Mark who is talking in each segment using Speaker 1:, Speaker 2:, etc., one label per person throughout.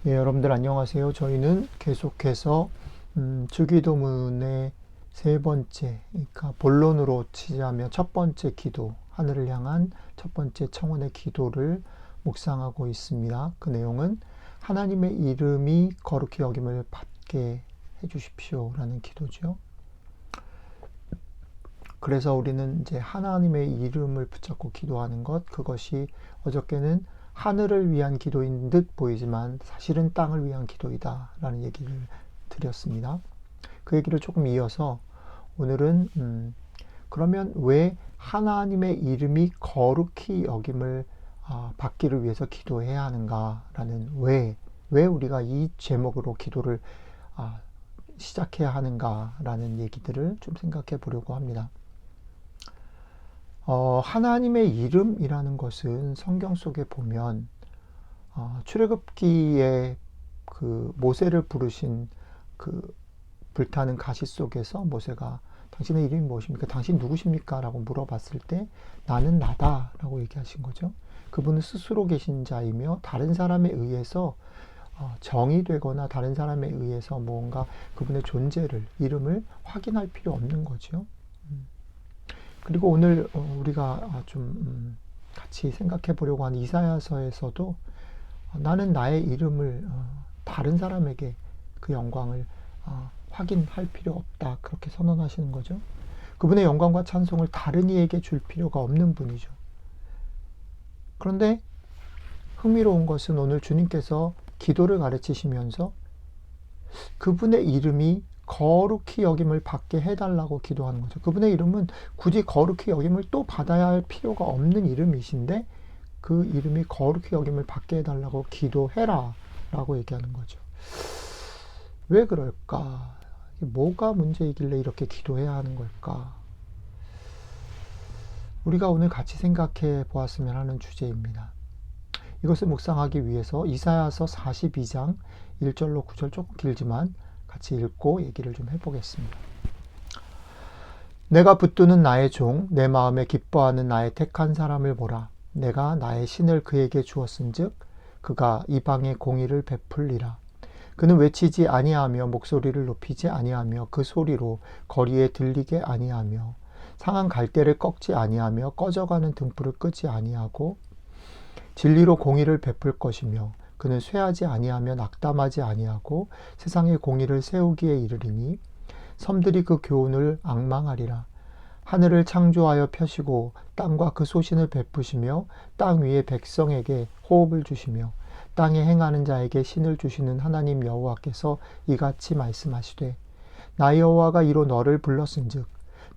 Speaker 1: 예, 여러분들 안녕하세요. 저희는 계속해서 주기도문의 세 번째, 그러니까 본론으로 치자면 첫 번째 기도, 하늘을 향한 첫 번째 청원의 기도를 묵상하고 있습니다. 그 내용은 하나님의 이름이 거룩히 여김을 받게 해주십시오라는 기도죠. 그래서 우리는 이제 하나님의 이름을 붙잡고 기도하는 것, 그것이 어저께는 하늘을 위한 기도인 듯 보이지만 사실은 땅을 위한 기도이다 라는 얘기를 드렸습니다. 그 얘기를 조금 이어서 오늘은 그러면 왜 하나님의 이름이 거룩히 여김을 받기를 위해서 기도해야 하는가 라는 왜 우리가 이 제목으로 기도를 시작해야 하는가 라는 얘기들을 좀 생각해 보려고 합니다. 하나님의 이름이라는 것은 성경 속에 보면 출애굽기에 그 모세를 부르신 그 불타는 가시 속에서 모세가 당신의 이름이 무엇입니까? 당신 누구십니까? 라고 물어봤을 때 나는 나다 라고 얘기하신 거죠. 그분은 스스로 계신 자이며 다른 사람에 의해서 정의되거나 다른 사람에 의해서 뭔가 그분의 존재를, 이름을 확인할 필요 없는 거죠. 그리고 오늘 우리가 좀 같이 생각해 보려고 하는 이사야서에서도 나는 나의 이름을 다른 사람에게 그 영광을 확인할 필요 없다, 그렇게 선언하시는 거죠. 그분의 영광과 찬송을 다른 이에게 줄 필요가 없는 분이죠. 그런데 흥미로운 것은 오늘 주님께서 기도를 가르치시면서 그분의 이름이 거룩히 여김을 받게 해달라고 기도하는 거죠. 그분의 이름은 굳이 거룩히 여김을 또 받아야 할 필요가 없는 이름이신데 그 이름이 거룩히 여김을 받게 해달라고 기도해라 라고 얘기하는 거죠. 왜 그럴까? 뭐가 문제이길래 이렇게 기도해야 하는 걸까? 우리가 오늘 같이 생각해 보았으면 하는 주제입니다. 이것을 묵상하기 위해서 이사야서 42장 1절로 9절, 조금 길지만 같이 읽고 얘기를 좀 해보겠습니다. 내가 붙드는 나의 종, 내 마음에 기뻐하는 나의 택한 사람을 보라. 내가 나의 신을 그에게 주었은즉 그가 이방의 공의를 베풀리라. 그는 외치지 아니하며 목소리를 높이지 아니하며 그 소리로 거리에 들리게 아니하며 상한 갈대를 꺾지 아니하며 꺼져가는 등불을 끄지 아니하고 진리로 공의를 베풀 것이며 그는 쇠하지 아니하며 낙담하지 아니하고 세상의 공의를 세우기에 이르리니 섬들이 그 교훈을 앙망하리라. 하늘을 창조하여 펴시고 땅과 그 소신을 베푸시며 땅 위의 백성에게 호흡을 주시며 땅에 행하는 자에게 신을 주시는 하나님 여호와께서 이같이 말씀하시되 나 여호와가 이로 너를 불렀은즉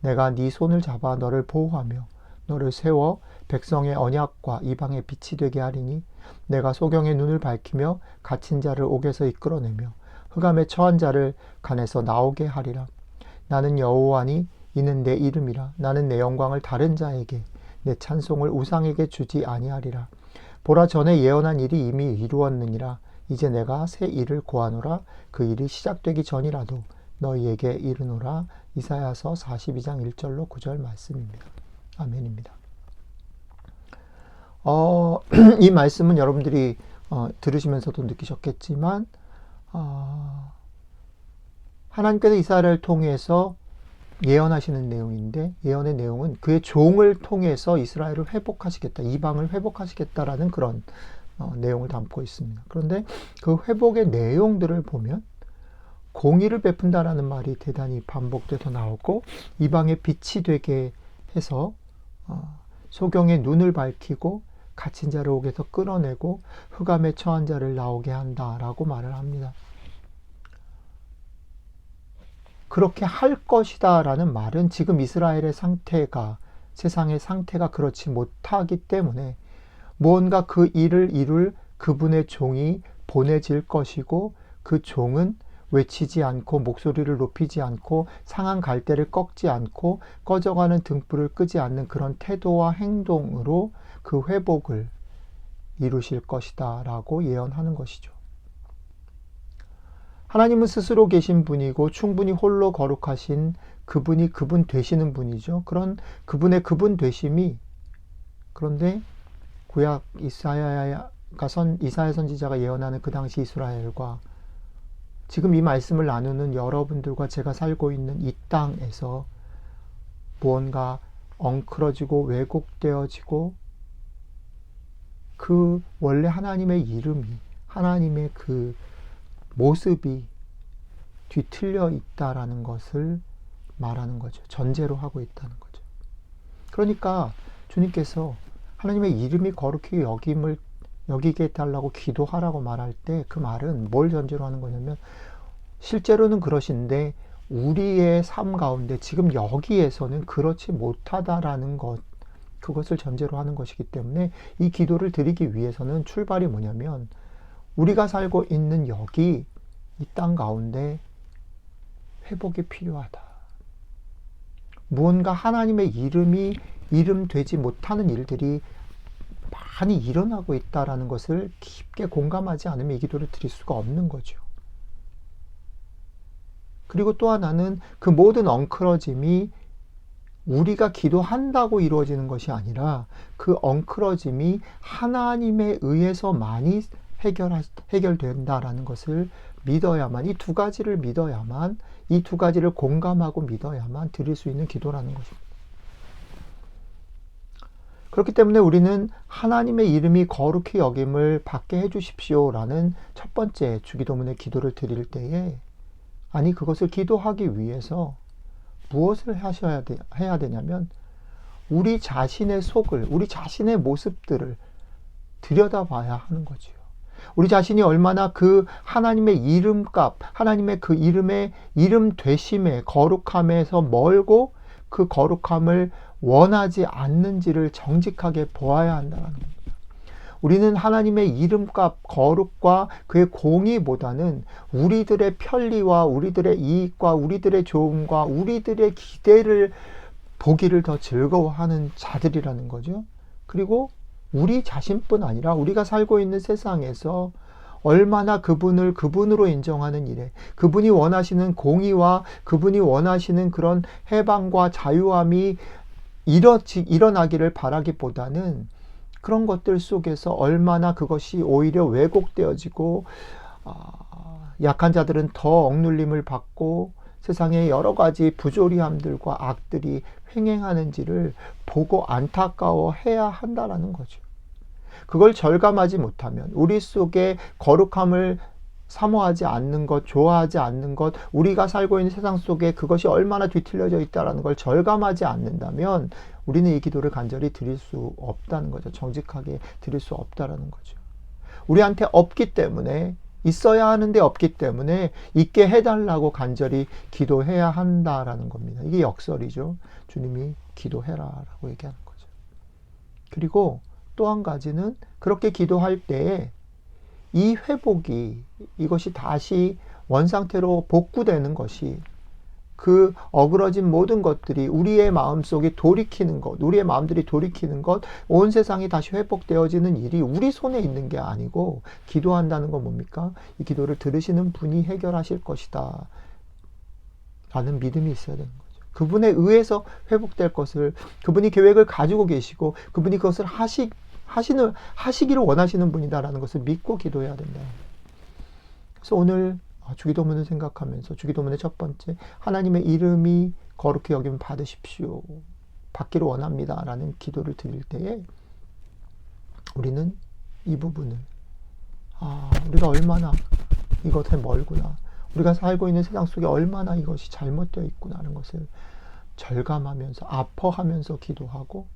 Speaker 1: 내가 네 손을 잡아 너를 보호하며 너를 세워 백성의 언약과 이방의 빛이 되게 하리니 내가 소경의 눈을 밝히며 갇힌 자를 옥에서 이끌어내며 흑암에 처한 자를 간에서 나오게 하리라. 나는 여호와니 이는 내 이름이라. 나는 내 영광을 다른 자에게 내 찬송을 우상에게 주지 아니하리라. 보라, 전에 예언한 일이 이미 이루었느니라. 이제 내가 새 일을 고하노라. 그 일이 시작되기 전이라도 너희에게 이르노라. 이사야서 42장 1절로 9절 말씀입니다. 아멘입니다. 이 말씀은 여러분들이 들으시면서도 느끼셨겠지만 하나님께서 이스라엘을 통해서 예언하시는 내용인데, 예언의 내용은 그의 종을 통해서 이스라엘을 회복하시겠다, 이방을 회복하시겠다라는 그런 내용을 담고 있습니다. 그런데 그 회복의 내용들을 보면 공의를 베푼다라는 말이 대단히 반복돼서 나오고, 이방의 빛이 되게 해서 소경의 눈을 밝히고 갇힌 자를 옥에서 끌어내고 흑암에 처한 자를 나오게 한다라고 말을 합니다. 그렇게 할 것이다 라는 말은 지금 이스라엘의 상태가, 세상의 상태가 그렇지 못하기 때문에 무언가 그 일을 이룰 그분의 종이 보내질 것이고, 그 종은 외치지 않고 목소리를 높이지 않고 상한 갈대를 꺾지 않고 꺼져가는 등불을 끄지 않는 그런 태도와 행동으로 그 회복을 이루실 것이다 라고 예언하는 것이죠. 하나님은 스스로 계신 분이고 충분히 홀로 거룩하신 그분이 그분 되시는 분이죠. 그런 그분의 그분 되심이, 그런데 구약 이사야 선지자가 예언하는 그 당시 이스라엘과 지금 이 말씀을 나누는 여러분들과 제가 살고 있는 이 땅에서 무언가 엉클어지고 왜곡되어지고 그 원래 하나님의 이름이, 하나님의 그 모습이 뒤틀려 있다라는 것을 말하는 거죠. 전제로 하고 있다는 거죠. 그러니까 주님께서 하나님의 이름이 거룩히 여기게 해달라고 기도하라고 말할 때 그 말은 뭘 전제로 하는 거냐면 실제로는 그러신데 우리의 삶 가운데 지금 여기에서는 그렇지 못하다라는 것, 그것을 전제로 하는 것이기 때문에 이 기도를 드리기 위해서는 출발이 뭐냐면 우리가 살고 있는 여기 이 땅 가운데 회복이 필요하다. 무언가 하나님의 이름 되지 못하는 일들이 많이 일어나고 있다라는 것을 깊게 공감하지 않으면 이 기도를 드릴 수가 없는 거죠. 그리고 또 하나는 그 모든 엉클어짐이 우리가 기도한다고 이루어지는 것이 아니라 그 엉클어짐이 하나님에 의해서만이 해결된다라는 것을 믿어야만, 이 두 가지를 믿어야만, 이 두 가지를 공감하고 믿어야만 드릴 수 있는 기도라는 것입니다. 그렇기 때문에 우리는 하나님의 이름이 거룩히 여김을 받게 해주십시오라는 첫 번째 주기도문의 기도를 드릴 때에 아니 그것을 기도하기 위해서 무엇을 해야 되냐면 우리 자신의 속을, 우리 자신의 모습들을 들여다봐야 하는 거지요. 우리 자신이 얼마나 그 하나님의 이름값, 하나님의 그 이름의 이름 되심의 거룩함에서 멀고 그 거룩함을 원하지 않는지를 정직하게 보아야 한다는 겁니다. 우리는 하나님의 이름값, 거룩과 그의 공의보다는 우리들의 편리와 우리들의 이익과 우리들의 좋음과 우리들의 기대를 보기를 더 즐거워하는 자들이라는 거죠. 그리고 우리 자신뿐 아니라 우리가 살고 있는 세상에서 얼마나 그분을 그분으로 인정하는 일에 그분이 원하시는 공의와 그분이 원하시는 그런 해방과 자유함이 일어나기를 바라기보다는 그런 것들 속에서 얼마나 그것이 오히려 왜곡되어지고 약한 자들은 더 억눌림을 받고 세상에 여러 가지 부조리함들과 악들이 횡행하는지를 보고 안타까워해야 한다라는 거죠. 그걸 절감하지 못하면 우리 속에 거룩함을 사모하지 않는 것, 좋아하지 않는 것, 우리가 살고 있는 세상 속에 그것이 얼마나 뒤틀려져 있다는 걸 절감하지 않는다면 우리는 이 기도를 간절히 드릴 수 없다는 거죠. 정직하게 드릴 수 없다는 거죠. 우리한테 없기 때문에, 있어야 하는데 없기 때문에 있게 해달라고 간절히 기도해야 한다라는 겁니다. 이게 역설이죠. 주님이 기도해라라고 얘기하는 거죠. 그리고 또 한 가지는 그렇게 기도할 때에 이 회복이, 이것이 다시 원상태로 복구되는 것이 그 어그러진 모든 것들이 우리의 마음속에 돌이키는 것, 우리의 마음들이 돌이키는 것, 온 세상이 다시 회복되어지는 일이 우리 손에 있는 게 아니고 기도한다는 건 뭡니까? 이 기도를 들으시는 분이 해결하실 것이다 라는 믿음이 있어야 되는 거죠. 그분에 의해서 회복될 것을 그분이 계획을 가지고 계시고 그분이 그것을 하시기를 원하시는 분이다라는 것을 믿고 기도해야 된다. 그래서 오늘 주기도문을 생각하면서 주기도문의 첫 번째, 하나님의 이름이 거룩히 여김을 받으십시오, 받기를 원합니다 라는 기도를 드릴 때에 우리는 이 부분을 우리가 얼마나 이것에 멀구나, 우리가 살고 있는 세상 속에 얼마나 이것이 잘못되어 있구나 하는 것을 절감하면서 아파하면서 기도하고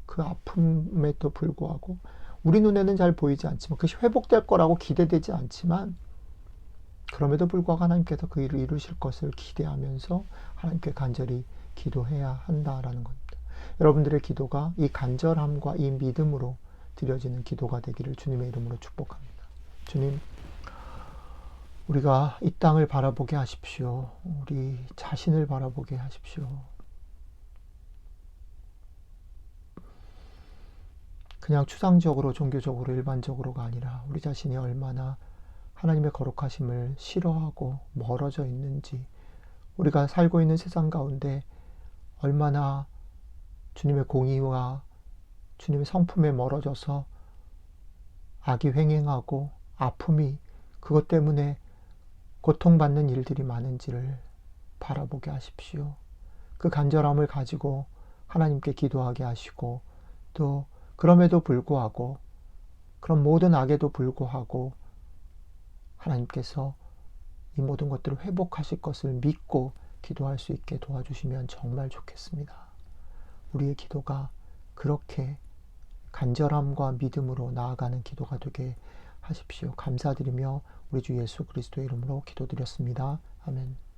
Speaker 1: 그 아픔에도 불구하고 우리 눈에는 잘 보이지 않지만 그것이 회복될 거라고 기대되지 않지만 그럼에도 불구하고 하나님께서 그 일을 이루실 것을 기대하면서 하나님께 간절히 기도해야 한다라는 겁니다. 여러분들의 기도가 이 간절함과 이 믿음으로 드려지는 기도가 되기를 주님의 이름으로 축복합니다. 주님, 우리가 이 땅을 바라보게 하십시오. 우리 자신을 바라보게 하십시오. 그냥 추상적으로, 종교적으로, 일반적으로가 아니라 우리 자신이 얼마나 하나님의 거룩하심을 싫어하고 멀어져 있는지, 우리가 살고 있는 세상 가운데 얼마나 주님의 공의와 주님의 성품에 멀어져서 악이 횡행하고 아픔이 그것 때문에 고통받는 일들이 많은지를 바라보게 하십시오. 그 간절함을 가지고 하나님께 기도하게 하시고, 또 그럼에도 불구하고, 그런 모든 악에도 불구하고 하나님께서 이 모든 것들을 회복하실 것을 믿고 기도할 수 있게 도와주시면 정말 좋겠습니다. 우리의 기도가 그렇게 간절함과 믿음으로 나아가는 기도가 되게 하십시오. 감사드리며 우리 주 예수 그리스도의 이름으로 기도드렸습니다. 아멘.